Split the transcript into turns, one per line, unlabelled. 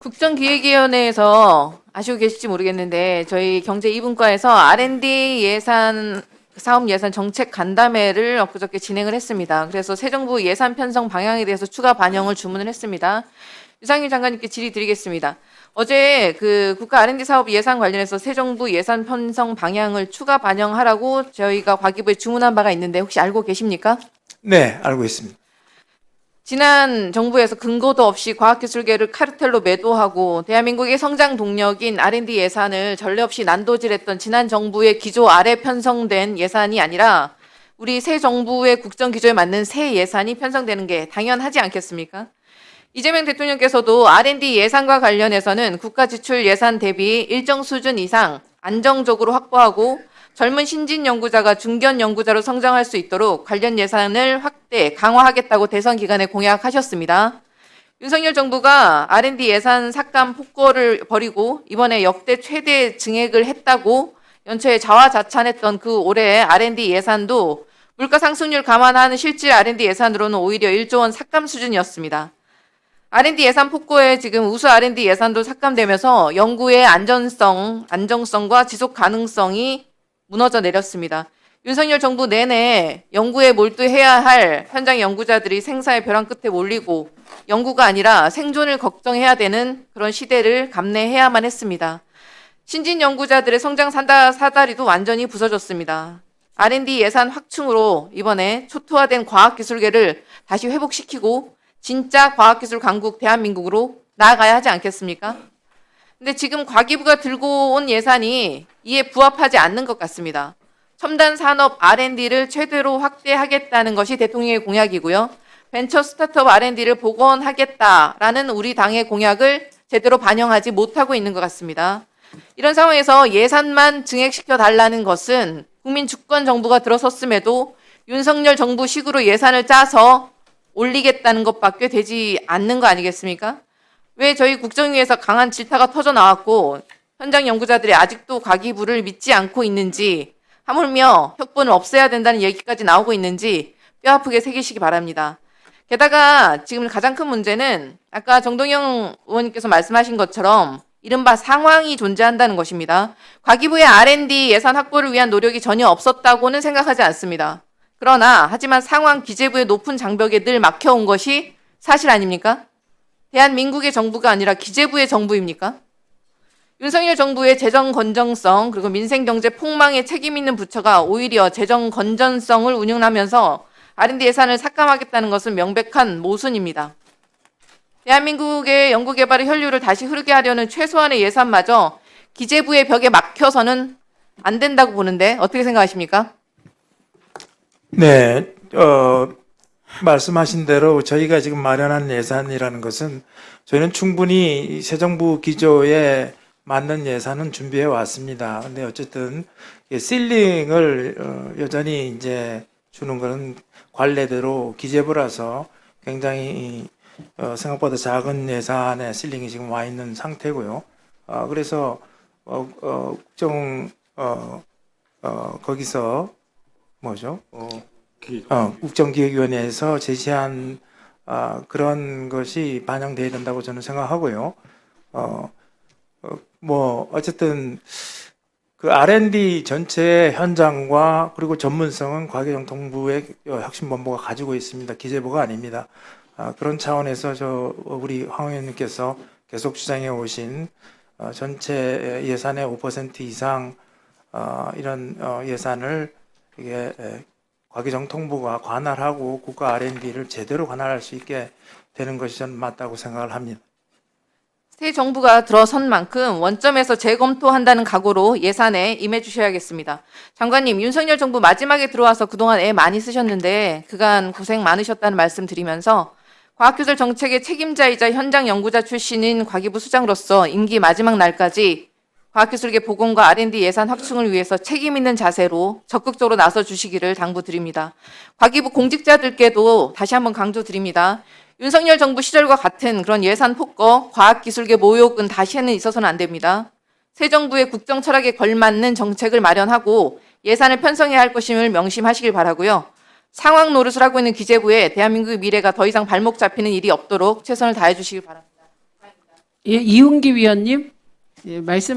국정기획위원회에서 아시고 계실지 모르겠는데 저희 경제 2분과에서 R&D 예산 사업 예산 정책 간담회를 엊그저께 진행을 했습니다. 그래서 새 정부 예산 편성 방향에 대해서 추가 반영을 주문을 했습니다. 유상일 장관님께 질의 드리겠습니다. 어제 그 국가 R&D 사업 예산 관련해서 새 정부 예산 편성 방향을 추가 반영하라고 저희가 과기부에 주문한 바가 있는데 혹시 알고 계십니까?
네, 알고 있습니다.
지난 정부에서 근거도 없이 과학기술계를 카르텔로 매도하고 대한민국의 성장 동력인 R&D 예산을 전례 없이 난도질했던 지난 정부의 기조 아래 편성된 예산이 아니라 우리 새 정부의 국정 기조에 맞는 새 예산이 편성되는 게 당연하지 않겠습니까? 이재명 대통령께서도 R&D 예산과 관련해서는 국가 지출 예산 대비 일정 수준 이상 안정적으로 확보하고 젊은 신진 연구자가 중견 연구자로 성장할 수 있도록 관련 예산을 확대, 강화하겠다고 대선 기간에 공약하셨습니다. 윤석열 정부가 R&D 예산 삭감 폭거를 벌이고 이번에 역대 최대 증액을 했다고 연초에 자화자찬했던 그 올해 R&D 예산도 물가 상승률 감안하는 실질 R&D 예산으로는 오히려 1조 원 삭감 수준이었습니다. R&D 예산 폭거에 지금 우수 R&D 예산도 삭감되면서 연구의 안정성과 지속 가능성이 무너져 내렸습니다. 윤석열 정부 내내 연구에 몰두해야 할 현장 연구자들이 생사의 벼랑 끝에 몰리고 연구가 아니라 생존을 걱정해야 되는 그런 시대를 감내해야만 했습니다. 신진 연구자들의 성장 사다리도 완전히 부서졌습니다. R&D 예산 확충으로 이번에 초토화된 과학기술계를 다시 회복시키고 진짜 과학기술 강국 대한민국으로 나아가야 하지 않겠습니까? 근데 지금 과기부가 들고 온 예산이 이에 부합하지 않는 것 같습니다. 첨단 산업 R&D를 최대로 확대하겠다는 것이 대통령의 공약이고요. 벤처 스타트업 R&D를 복원하겠다라는 우리 당의 공약을 제대로 반영하지 못하고 있는 것 같습니다. 이런 상황에서 예산만 증액시켜 달라는 것은 국민 주권 정부가 들어섰음에도 윤석열 정부 식으로 예산을 짜서 올리겠다는 것밖에 되지 않는 거 아니겠습니까? 왜 저희 국정위에서 강한 질타가 터져 나왔고 현장 연구자들이 아직도 과기부를 믿지 않고 있는지 하물며 혁분을 없애야 된다는 얘기까지 나오고 있는지 뼈아프게 새기시기 바랍니다. 게다가 지금 가장 큰 문제는 아까 정동영 의원님께서 말씀하신 것처럼 이른바 상황이 존재한다는 것입니다. 과기부의 R&D 예산 확보를 위한 노력이 전혀 없었다고는 생각하지 않습니다. 그러나 하지만 상황 기재부의 높은 장벽에 늘 막혀온 것이 사실 아닙니까? 대한민국의 정부가 아니라 기재부의 정부입니까? 윤석열 정부의 재정 건전성 그리고 민생경제 폭망에 책임 있는 부처가 오히려 재정 건전성을 운용하면서 R&D 예산을 삭감하겠다는 것은 명백한 모순입니다. 대한민국의 연구개발의 혈류를 다시 흐르게 하려는 최소한의 예산마저 기재부의 벽에 막혀서는 안 된다고 보는데 어떻게 생각하십니까?
네, 말씀하신 대로 저희가 지금 마련한 예산이라는 것은 저희는 충분히 새 정부 기조에 맞는 예산은 준비해 왔습니다. 근데 어쨌든 실링을 여전히 이제 주는 것은 관례대로 기재부라서 굉장히 생각보다 작은 예산에 실링이 지금 와 있는 상태고요. 그래서 거기서 뭐죠? 국정기획위원회에서 제시한 그런 것이 반영돼야 된다고 저는 생각하고요. 어쨌든 그 R&D 전체 현장과 그리고 전문성은 과기정통부의 혁신본부가 가지고 있습니다. 기재부가 아닙니다. 그런 차원에서 우리 황 의원님께서 계속 주장해 오신 전체 예산의 5% 이상 이런 예산을 이게 과기정통부가 관할하고 국가 R&D를 제대로 관할할 수 있게 되는 것이 저는 맞다고 생각을 합니다.
새 정부가 들어선 만큼 원점에서 재검토한다는 각오로 예산에 임해 주셔야겠습니다. 장관님, 윤석열 정부 마지막에 들어와서 그동안 애 많이 쓰셨는데 그간 고생 많으셨다는 말씀 드리면서 과학기술 정책의 책임자이자 현장 연구자 출신인 과기부 수장으로서 임기 마지막 날까지 과학기술계 복원과 R&D 예산 확충을 위해서 책임 있는 자세로 적극적으로 나서 주시기를 당부드립니다. 과기부 공직자들께도 다시 한번 강조드립니다. 윤석열 정부 시절과 같은 그런 예산 폭거, 과학기술계 모욕은 다시는 있어서는 안 됩니다. 새 정부의 국정 철학에 걸맞는 정책을 마련하고 예산을 편성해야 할 것임을 명심하시길 바라고요. 상황 노릇을 하고 있는 기재부에 대한민국의 미래가 더 이상 발목 잡히는 일이 없도록 최선을 다해 주시길 바랍니다.
예, 이훈기 위원님, 예, 말씀.